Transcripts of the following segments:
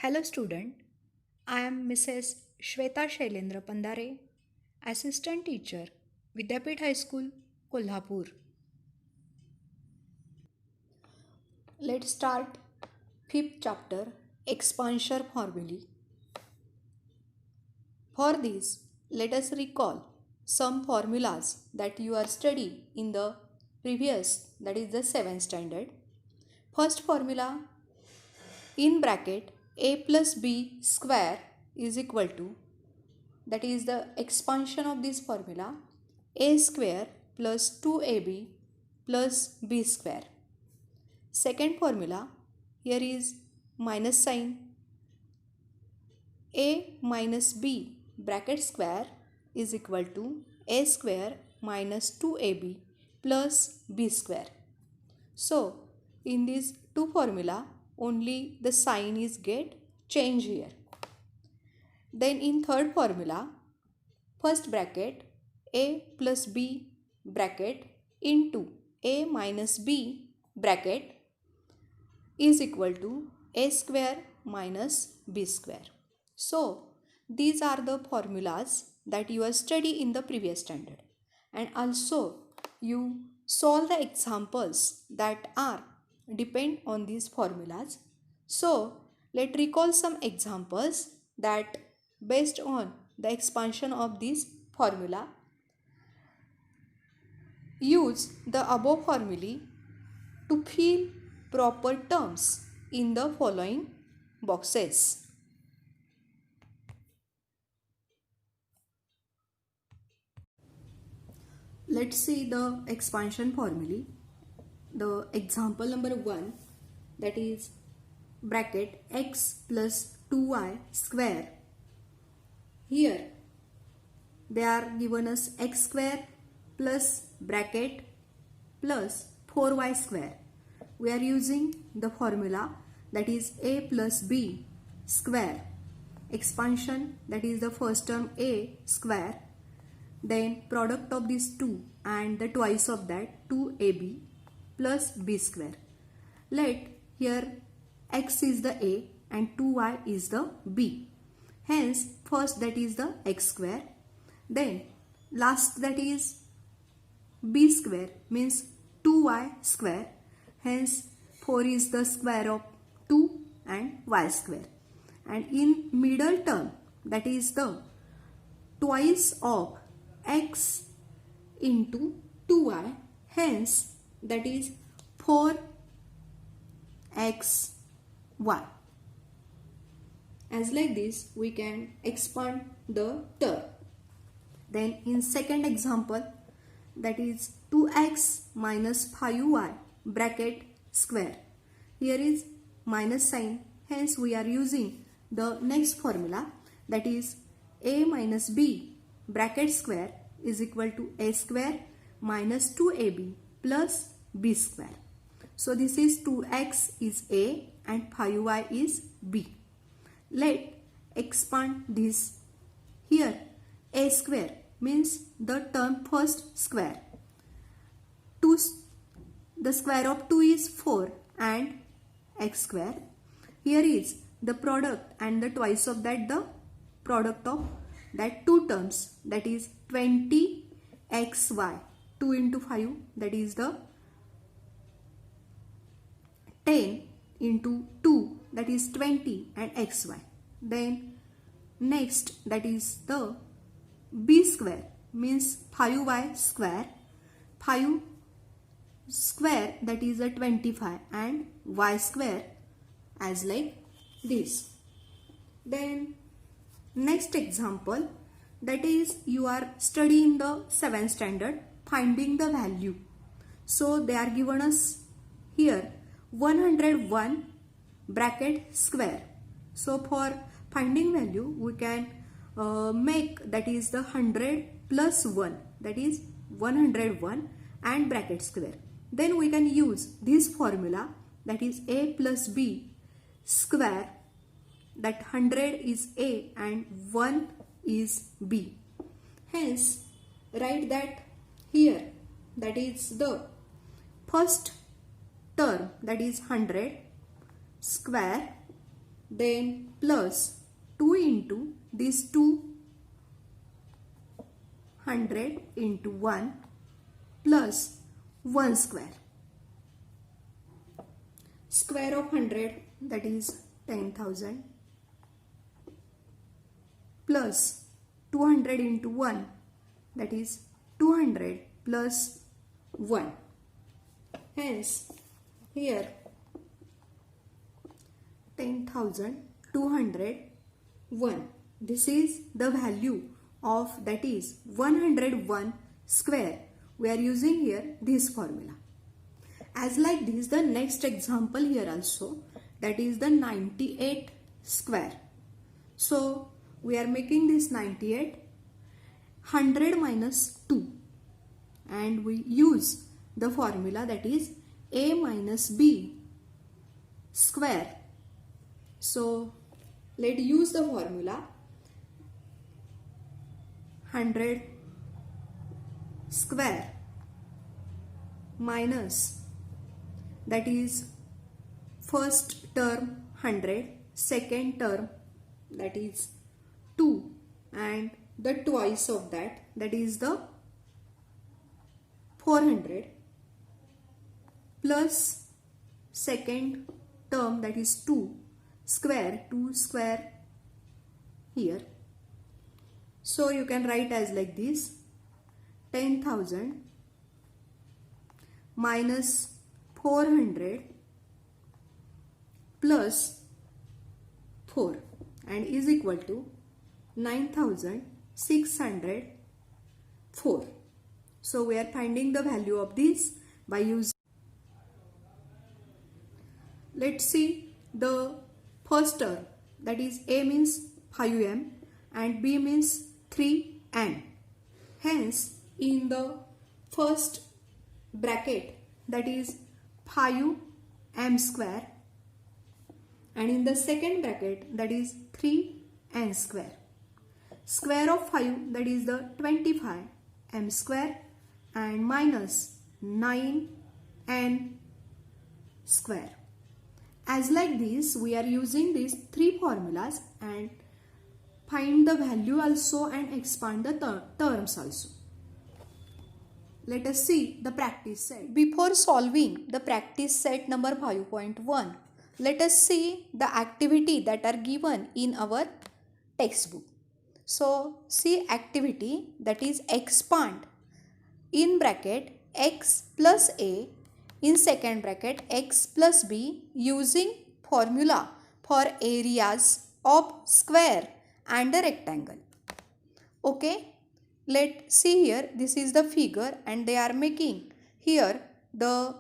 Hello student, I am Mrs. Shweta Shailendra Pandare, Assistant Teacher, Vidyapeeth High School, Kolhapur. Let's start fifth chapter, Expansion Formulae. For this, let us recall some formulas that you are studying in the previous, that is the 7th standard. First formula, in bracket a plus b square is equal to, that is the expansion of this formula, a square plus 2ab plus b square. Second formula, here is minus sign, a minus b bracket square is equal to a square minus 2ab plus b square. So in these two formula only the sign is get change here. Then in third formula, first bracket a plus b bracket into a minus b bracket is equal to a square minus b square. So these are the formulas that you have studied in the previous standard, and also you solve the examples that are depend on these formulas. So let's recall some examples that based on the expansion of this formula. Use the above formulae to fill proper terms in the following boxes. Let's see the expansion formulae. The example number 1, that is bracket x plus 2y square. Here they are given us x square plus bracket plus 4y square. We are using the formula that is a plus b square. Expansion, that is the first term a square, then product of these two and the twice of that 2ab plus b square. Let here x is the a and 2y is the b. Hence first that is the x square, then last that is b square means 2y square, hence 4 is the square of 2 and y square, and in middle term that is the twice of x into 2y, hence that is 4xy. As like this we can expand the term. Then in second example, that is 2x minus 5y bracket square. Here is minus sign, hence we are using the next formula, that is a minus b bracket square is equal to a square minus 2ab plus b square. So this is 2x is a and 5y is b. Let expand this. Here a square means the term first square. 2, the square of 2 is 4 and x square. Here is the product and the twice of that the product of that two terms, that is 20xy. 2 into 5, that is the 10 into 2, that is 20 and xy. Then next that is the b square means 5y square. 5 square that is a 25 and y square as like this. Then next example, that is you are studying the 7th standard, finding the value. So they are given us here 101 bracket square. So for finding value we can make, that is the 100 plus 1, that is 101 and bracket square. Then we can use this formula, that is a plus b square, that 100 is a and 1 is b. Hence write that here, that is the first term, that is 100 square then plus 2 into these 200 into 1 plus 1 square. Square of 100, that is 10,000, plus 200 into 1, that is 200 plus 1. Hence here 10,201. This is the value of, that is 101 square. We are using here this formula. As like this, the next example here also, that is the 98 square. So we are making this 98, 100 minus 2, and we use the formula, that is a minus b square. So let's use the formula. 100 square minus, that is first term 100, second term, that is 2, and the twice of that, that is the 400, plus second term, that is 2 square, 2 square here. So you can write as like this: 10,000 minus 400 plus 4, and is equal to 9,604. So we are finding the value of this by using. Let's see the first term, that is a means 5m and b means 3n. Hence in the first bracket, that is 5m square, and in the second bracket, that is 3n square. Square of 5, that is the 25m square, and minus 9n square. As like this, we are using these three formulas and find the value also and expand the terms also. Let us see the practice set. Before solving the practice set number 5.1, let us see the activity that are given in our textbook. So see activity, that is expand in bracket x plus a, in second bracket x plus b, using formula for areas of square and a rectangle. Okay, let's see here. This is the figure and they are making here the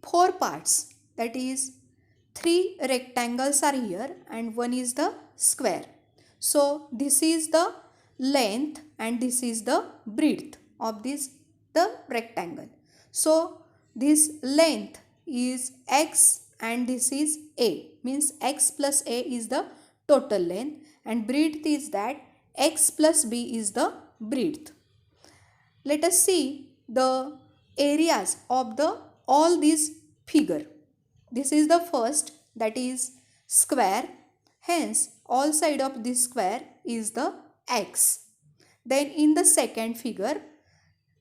4 parts, that is 3 rectangles are here and 1 is the square. So this is the length and this is the breadth of this the rectangle. So this length is x and this is a, means x plus a is the total length, and breadth is that x plus b is the breadth. Let us see the areas of the all these figure. This is the first, that is square, hence all side of this square is the x. Then in the second figure,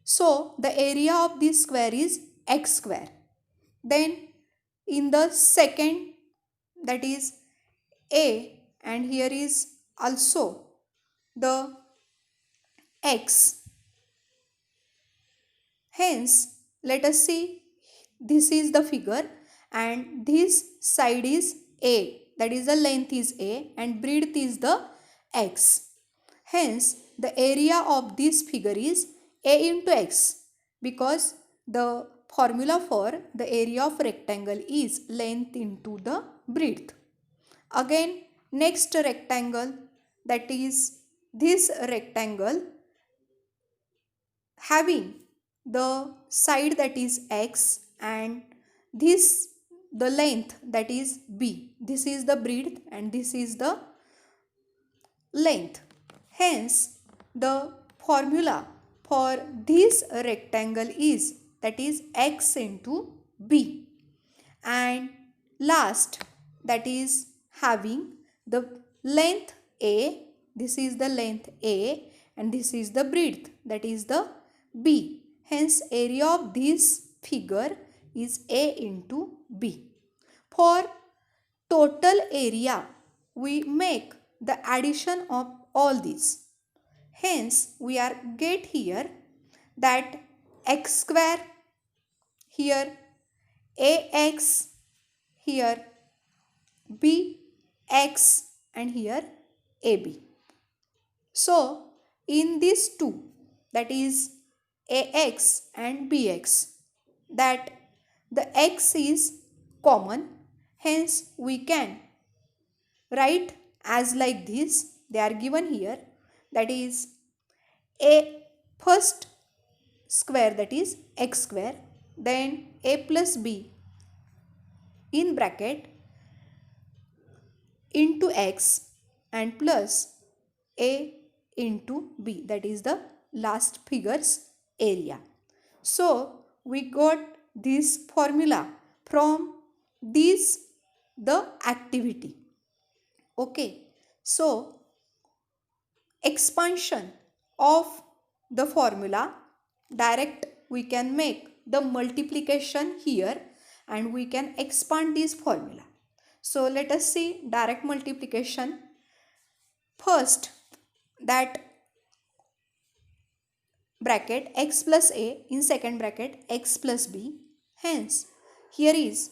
so the area of this square is x square. Then in the second, that is a, and here is also the x. Hence let us see, this is the figure and this side is a, that is the length is a and breadth is the x. Hence the area of this figure is a into x, because the formula for the area of rectangle is length into the breadth. Again next rectangle, that is this rectangle having the side that is x and this the length that is b. This is the breadth and this is the length. Hence the formula for this rectangle is, that is x into b. And last, that is having the length A, this is the length A, and this is the breadth, that is the B. Hence, area of this figure is A into B. For total area, we make the addition of all these. Hence, we are get here that x square, here ax, here bx, and here ab. So, in these two, that is ax and bx, that the x is common, hence we can write as like this. They are given here, that is a first square, that is x square, then a plus b in bracket into x and plus a into b, that is the last figure's area. So we got this formula from this the activity. Okay, so expansion of the formula, direct we can make the multiplication here and we can expand this formula. So let us see direct multiplication. First, that bracket x plus a in second bracket x plus b. Hence, here is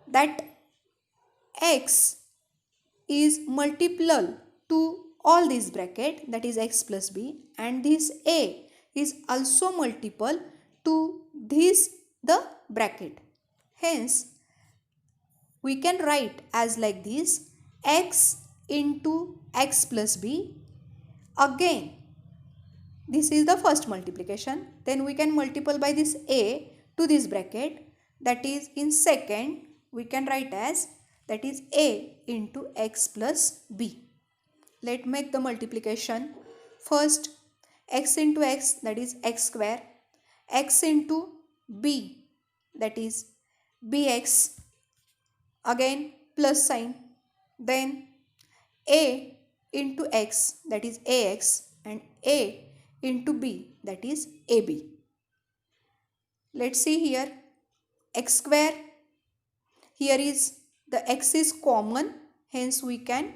that x is multiple to all these bracket, that is x plus b, and this a is also multiple to this the bracket. Hence, we can write as like this, x into x plus b. Again, this is the first multiplication. Then we can multiply by this a to this bracket, that is in second we can write as, that is a into x plus b. Let's make the multiplication. First, x into x, that is x square, x into b, that is bx, again plus sign, then a into x, that is ax, and a into b, that is ab. Let's see here, x square, here is the x is common, hence we can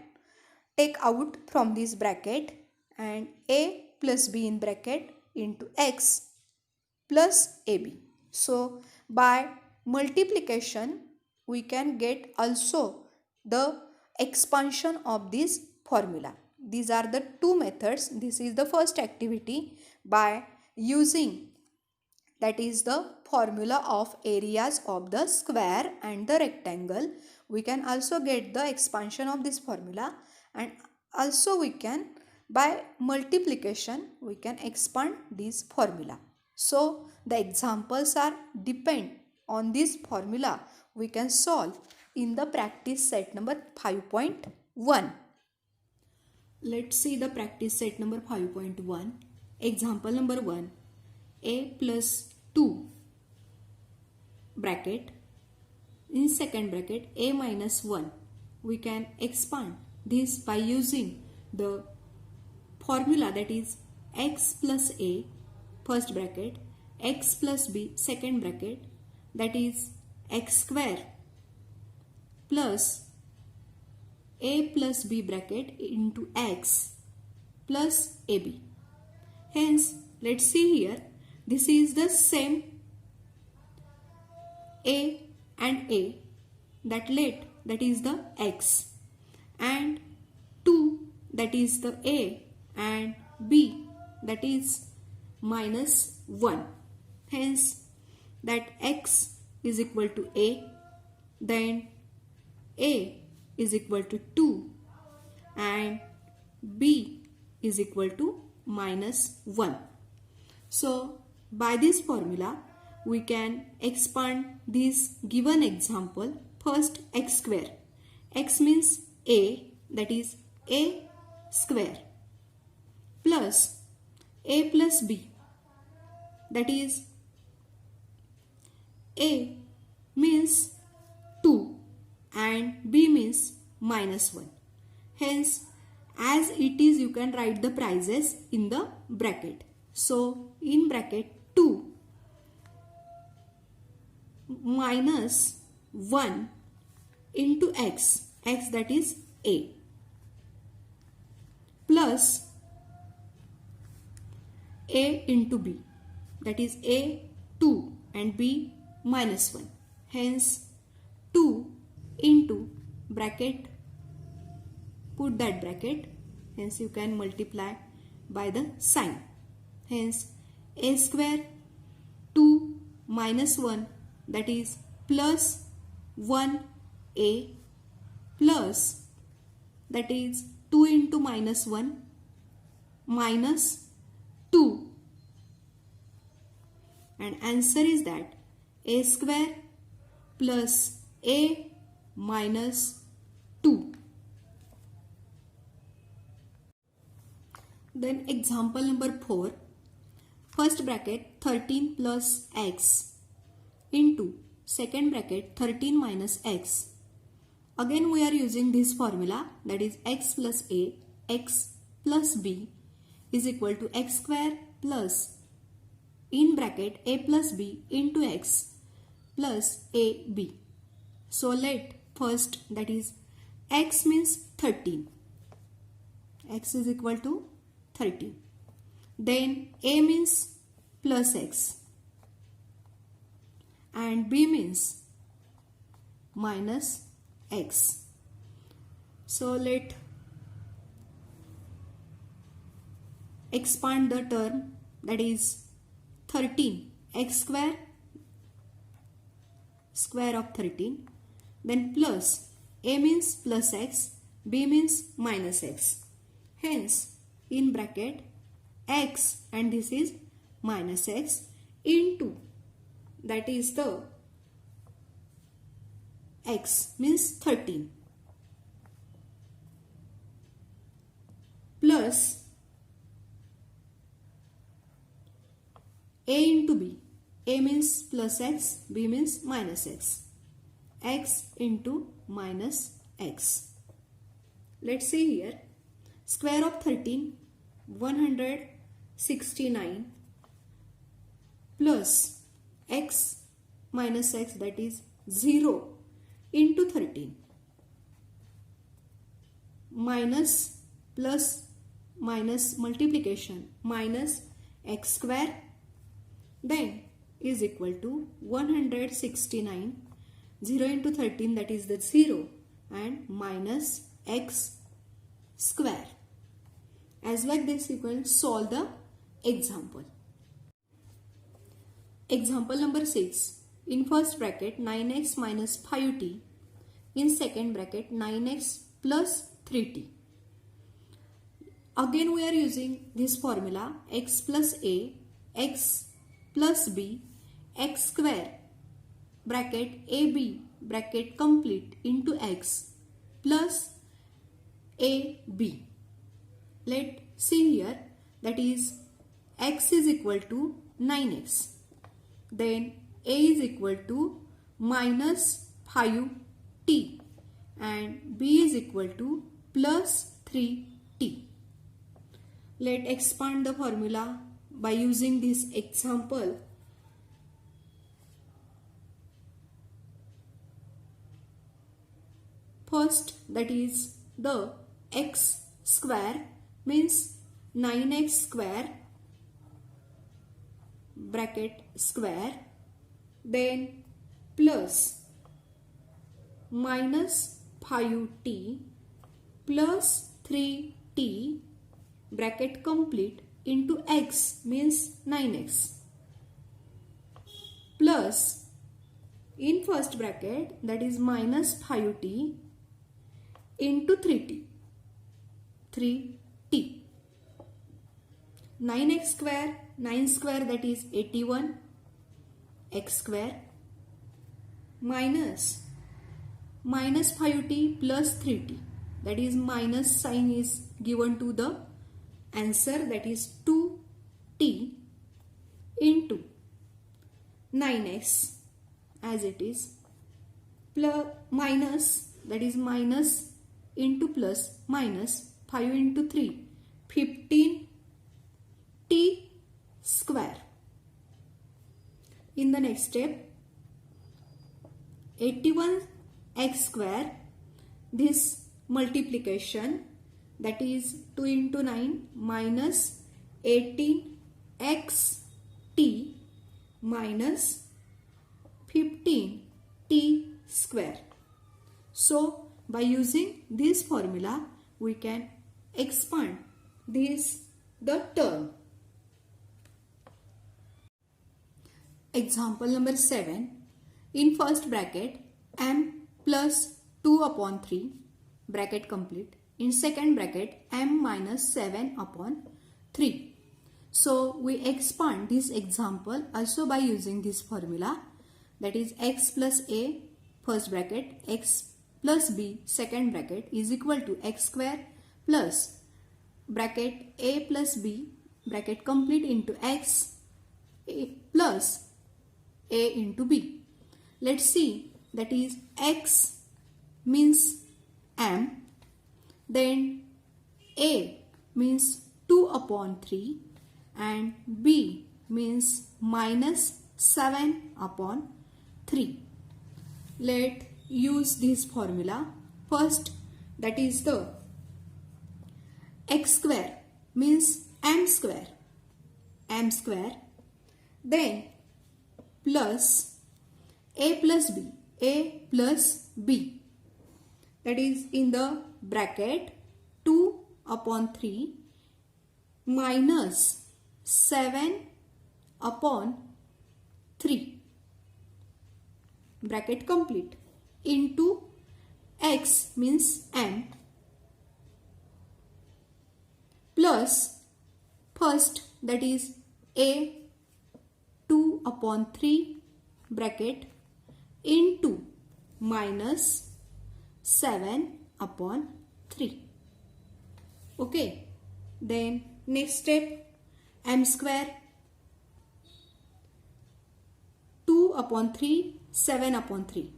take out from this bracket, and a plus b in bracket into x plus ab. So by multiplication we can get also the expansion of this formula. These are the two methods. This is the first activity by using, that is the formula of areas of the square and the rectangle. We can also get the expansion of this formula, and also we can, by multiplication we can expand this formula. So the examples are depend on this formula we can solve in the practice set number 5.1. Let's see the practice set number 5.1. Example number 1. A plus 2 bracket in second bracket a minus 1. We can expand this by using the formula, that is x plus a first bracket, x plus b second bracket, that is x square plus a plus b bracket into x plus ab. Hence, let's see here, this is the same a and a, that is the x, and 2, that is the a, and b, that is minus 1. Hence, that x is equal to a, then a is equal to 2 and b is equal to minus 1. So by this formula we can expand this given example. First, x square. X means a, that is a square, plus a plus b, that is a means 2 and b means minus 1. Hence, as it is, you can write the prices in the bracket. So, in bracket 2 minus 1 into x that is a, plus a into b, that is a 2 and b minus 1. Hence 2 into bracket, put that bracket, hence you can multiply by the sign. Hence a square 2 minus 1, that is plus 1a, plus, that is 2 into minus 1 minus 2, and answer is that a square plus a minus 2. Then example number 4. First bracket 13 plus x into second bracket 13 minus x. Again we are using this formula, that is x plus a, x plus b is equal to x square plus, in bracket a plus b into x plus ab. So let first, that is x means 13. X is equal to 13. Then a means plus x and b means minus x. So let expand the term, that is 13 x square, square of 13, then plus a means plus x, b means minus x. Hence in bracket x, and this is minus x, into, that is the x means 13, plus a into b, a means plus x, b means minus x, x into minus x. Let's see here, square of 13 169 plus x minus x, that is 0 into 13, minus plus minus multiplication minus x square, then is equal to 169, 0 into 13, that is the 0, and minus x square. As like this, you can solve the example. Example number 6. In first bracket 9x minus 5t, in second bracket 9x plus 3t. Again we are using this formula, x plus a, x plus b, x square, bracket ab, bracket complete, into x plus ab. Let's see here, that is x is equal to 9x, then a is equal to minus 5t and b is equal to plus 3t. Let's expand the formula by using this example. First, that is the x square means 9x square, bracket square, then plus minus 5t plus 3t, bracket complete, into x means 9x, plus in first bracket, that is minus 5t into 3t, 9x square, 9 square, that is 81 x square, minus 5t plus 3t, that is minus sign is given to the answer, that is 2t into 9x as it is, plus minus, that is minus into plus minus 5 into 3, 15t square. In the next step, 81x square, this multiplication, that is 2 into 9 minus 18xt minus 15t square. So by using this formula we can expand the term. Example number 7. In first bracket m plus 2 upon 3 bracket complete. In second bracket m minus 7 upon 3. So we expand this example also by using this formula, that is x plus a first bracket, x plus b second bracket is equal to x square plus bracket a plus b bracket complete into x plus a into b. Let's see, that is x means m, then a means 2 upon 3 and b means minus 7 upon 3. Let use this formula. First, that is the x square means m square, then plus a plus b, that is in the bracket 2 upon 3 minus 7 upon 3 bracket complete into x means m plus first, that is a 2 upon 3 bracket into minus 7 upon 3. Okay, then next step, m square 2 upon 3, 7 upon 3.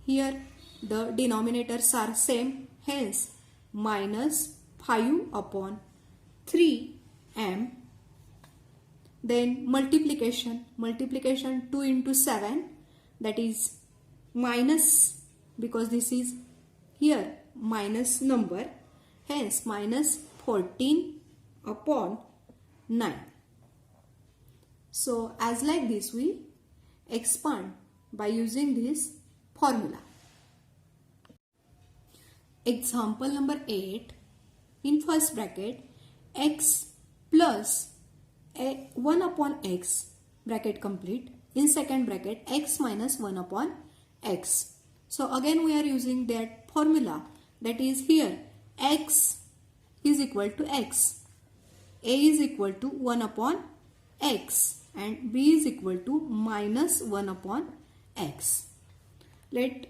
Here the denominators are same, hence minus 5 upon 3m. Then multiplication 2 into 7, that is minus, because this is here minus number, hence minus 14 upon 9. So as like this we expand by using this formula. Example number 8. In first bracket x plus 1 upon x bracket complete. In second bracket x minus 1 upon x. So again we are using that formula, that is here x is equal to x, a is equal to 1 upon x and b is equal to minus 1 upon x. Let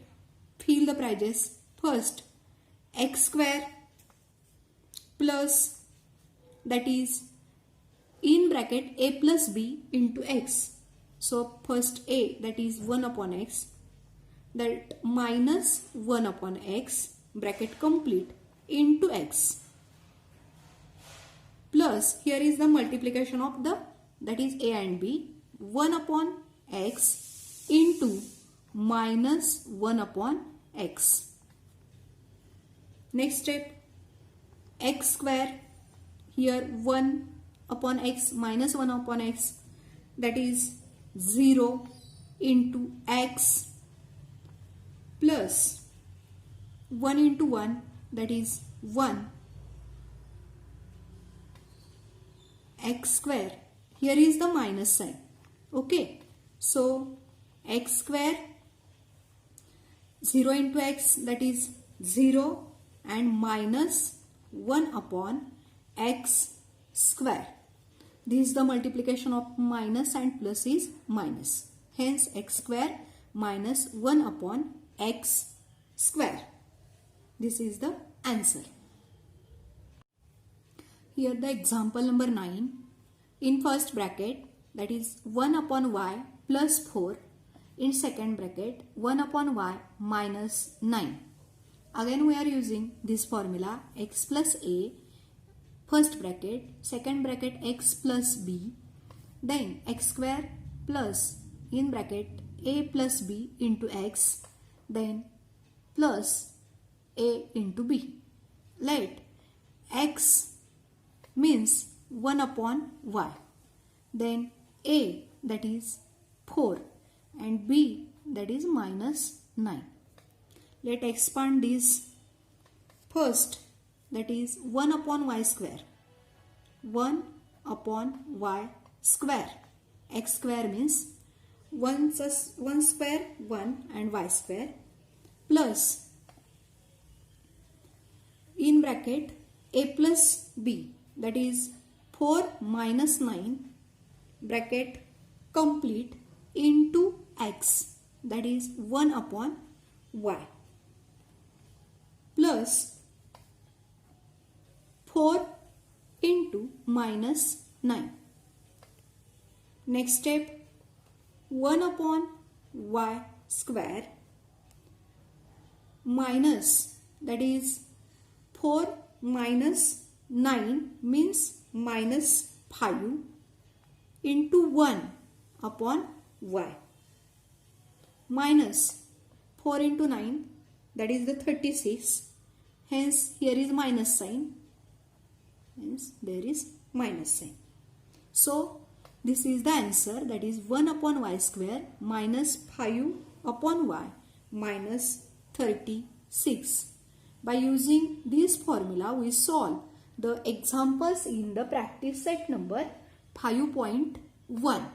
fill the prices. First, x square plus, that is in bracket a plus b into x. So first a, that is 1 upon x, that minus 1 upon x bracket complete into x, plus here is the multiplication of the, that is a and b, 1 upon x into minus 1 upon x. Next step, x square, here 1 upon x minus 1 upon x, that is 0 into x plus 1 into 1, that is 1, x square, here is the minus sign. Okay, so x square 0 into x, that is 0 and minus 1 upon x square. This is the multiplication of minus and plus is minus. Hence x square minus 1 upon x square. This is the answer. Here the example number 9. In first bracket, that is 1 upon y plus 4 in second bracket 1 upon y minus 9. Again we are using this formula x plus a, first bracket, second bracket x plus b, then x square plus in bracket a plus b into x, then plus a into b. Let x means 1 upon y, then a that is 4 and b that is minus 9. Let expand this first, that is 1 upon y square. 1 upon y square. X square means 1 square 1 and y square plus in bracket a plus b, that is 4 minus 9 bracket complete into x, that is 1 upon y plus 4 into minus 9. Next step, 1 upon y square minus, that is 4 minus 9 means minus 5 into 1 upon y minus 4 into 9, that is the 36. Hence here is minus sign. Hence there is minus sign. So this is the answer, that is 1 upon y square minus 5 upon y minus 36. By using this formula we solve the examples in the practice set number 5.1.